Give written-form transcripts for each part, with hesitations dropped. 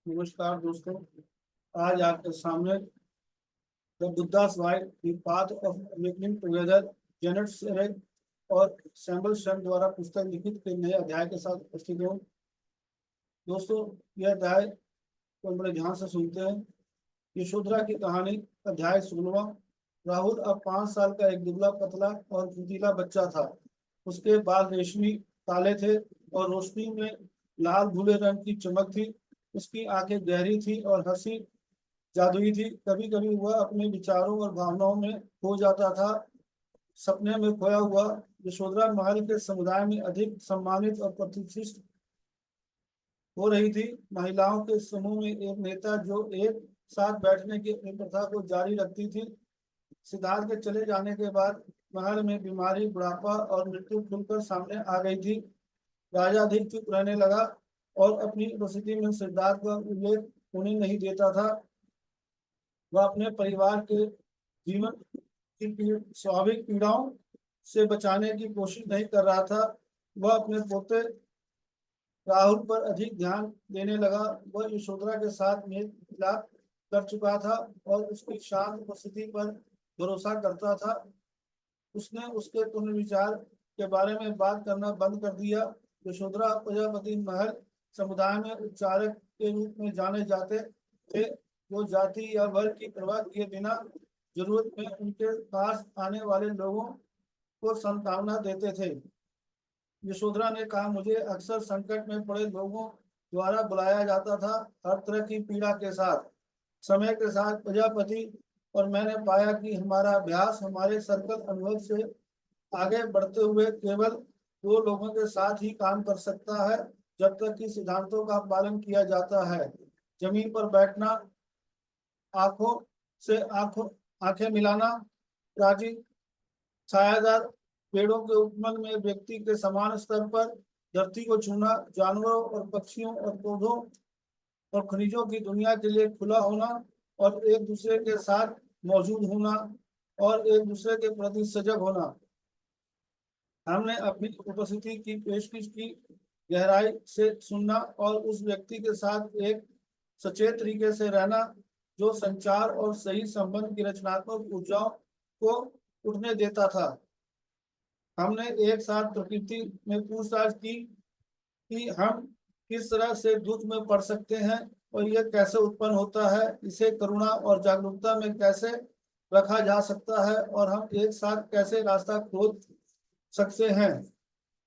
नमस्कार दोस्तों। आज आपके सामने the Buddha's wife the path of awakening together, Janet Surrey और सैमुअल शर्म द्वारा पुस्तक लिखित के नए अध्याय के साथ उपस्थित हूँ। दोस्तों, यह अध्याय को बड़े ध्यान से सुनते हैं। यशोधरा की कहानी, अध्याय 16। राहुल अब 5 साल का एक दुबला पतला और फुर्तीला बच्चा था। उसके बाल रेशमी काले थे और रोशनी में लाल भूरे रंग की चमक थी। उसकी आंखें गहरी थी और हंसी जादुई थी। कभी कभी वह अपने विचारों और भावनाओं में खो जाता था, सपने में खोया हुआ। यशोधरा महल के समुदाय में अधिक सम्मानित और प्रतिष्ठित हो रही थी। महिलाओं के समूह में एक नेता जो एक साथ बैठने की अपनी प्रथा को जारी रखती थी। सिद्धार्थ के चले जाने के बाद महल में बीमारी, बुढ़ापा और मृत्यु खुलकर सामने आ गई थी। राजा अधिक चुप रहने लगा और अपनी उपस्थिति में सिद्धार्थ का उल्लेख होने नहीं देता था। वह अपने परिवार के जीवन की स्वाभाविक पीड़ाओं से बचाने की कोशिश नहीं कर रहा था। वह अपने पोते राहुल पर अधिक ध्यान देने लगा। वह यशोधरा के साथ मेल मिलाप कर चुका था और उसकी शांत उपस्थिति पर भरोसा करता था। उसने उसके पुनर्विचार के बारे में बात करना बंद कर दिया। यशोधरा प्रजापति महल समुदाय में उपचारक के रूप में जाने जाते थे, जो जाति या वर्ग की परवाह किए बिना जरूरत में उनके पास आने वाले लोगों को सांत्वना देते थे। यशोधरा ने कहा, मुझे अक्सर संकट में पड़े लोगों द्वारा बुलाया जाता था, हर तरह की पीड़ा के साथ। समय के साथ प्रजापति और मैंने पाया कि हमारा अभ्यास हमारे सर्कल अनुभव से आगे बढ़ते हुए केवल दो लोगों के साथ ही काम कर सकता है, जब तक कि सिद्धांतों का पालन किया जाता है। जमीन पर बैठना, आंखों से आंखें मिलाना, प्राचीन छायादार पेड़ों के उपवन में व्यक्ति के समान स्तर पर धरती को छूना, जानवरों और पक्षियों और पौधों और खनिजों की दुनिया के लिए खुला होना और एक दूसरे के साथ मौजूद होना और एक दूसरे के प्रति सजग होना। हमने अपनी उपस्थिति की पेशकश की, गहराई से सुनना और उस व्यक्ति के साथ एक सचेत तरीके से रहना जो संचार और सही संबंध की रचनात्मक ऊर्जाओं को उठने देता था। हमने एक साथ प्रकृति में पूछताछ की कि हम किस तरह से दुख में पड़ सकते हैं और यह कैसे उत्पन्न होता है, इसे करुणा और जागरूकता में कैसे रखा जा सकता है और हम एक साथ कैसे रास्ता खोज सकते हैं।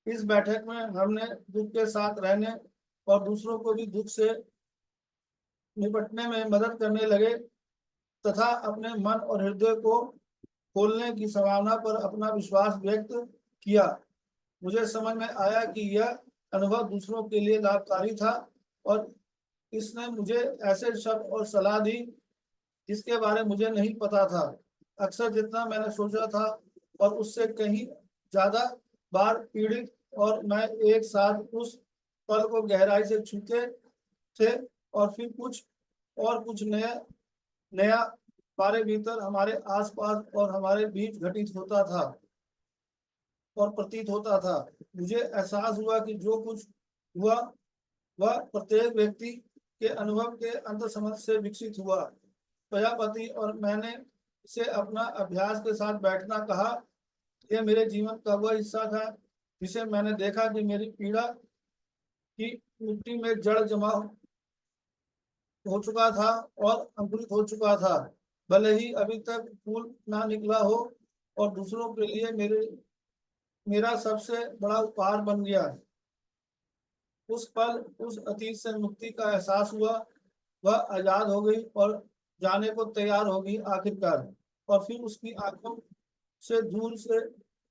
इस बैठक में हमने दुख के साथ रहने और दूसरों को भी दुख से निपटने में मदद करने लगे तथा अपने मन और हृदय को खोलने की संभावना पर अपना विश्वास व्यक्त किया। मुझे समझ में आया कि यह अनुभव दूसरों के लिए लाभकारी था और इसने मुझे ऐसे शब्द और सलाह दी जिसके बारे मुझे नहीं पता था। अक्सर जितना मैंने सोचा था और उससे कहीं ज्यादा बार पीड़ित और मैं एक साथ उस पल को गहराई से छूते थे और फिर कुछ नया नया हमारे भीतर, हमारे आसपास और हमारे बीच घटित होता था और प्रतीत होता था। मुझे एहसास हुआ कि जो कुछ हुआ वह प्रत्येक व्यक्ति के अनुभव के अंत समझ से विकसित हुआ। प्रजापति और मैंने इसे अपना अभ्यास के साथ बैठना कहा। यह मेरे जीवन का वह हिस्सा था जिसे मैंने देखा कि मेरी पीड़ा की मिट्टी में जड़ जमा हो चुका था और अंकुरित हो चुका था, भले ही अभी तक फूल ना निकला हो, और दूसरों के लिए मेरा सबसे बड़ा उपहार बन गया। उस पल उस अतीत से मुक्ति का एहसास हुआ। वह आजाद हो गई और जाने को तैयार हो गई आखिरकार। और फिर उसकी आंखों से दूर से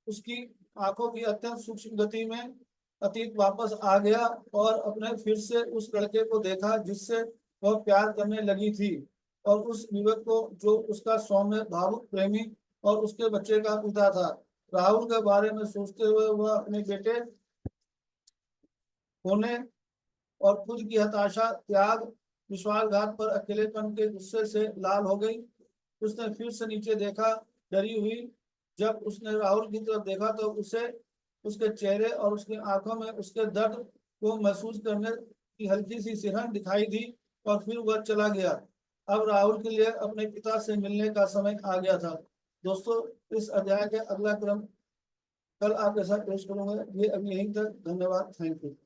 उसकी आंखों की अत्यंत सूक्ष्म गति में अतीत वापस आ गया और अपने फिर से उस लड़के को देखा जिससे वह प्यार करने लगी थी, और उस युवक को जो उसका सौम्य, भावुक, प्रेमी और उसके बच्चे का पिता था। राहुल के बारे में सोचते हुए वह अपने बेटे होने और खुद की हताशा, त्याग, विश्वासघात पर अकेलेपन के गुस्से से लाल हो गई। उसने फिर से नीचे देखा, डरी हुई। जब उसने राहुल की तरफ देखा तो उसे उसके चेहरे और उसकी आंखों में उसके दर्द को महसूस करने की हल्की सी सिरहन दिखाई दी। और फिर वह चला गया। अब राहुल के लिए अपने पिता से मिलने का समय आ गया था। दोस्तों, इस अध्याय का अगला क्रम कल आपके साथ पेश करूंगा। ये अभी यहीं तक। धन्यवाद। Thank you.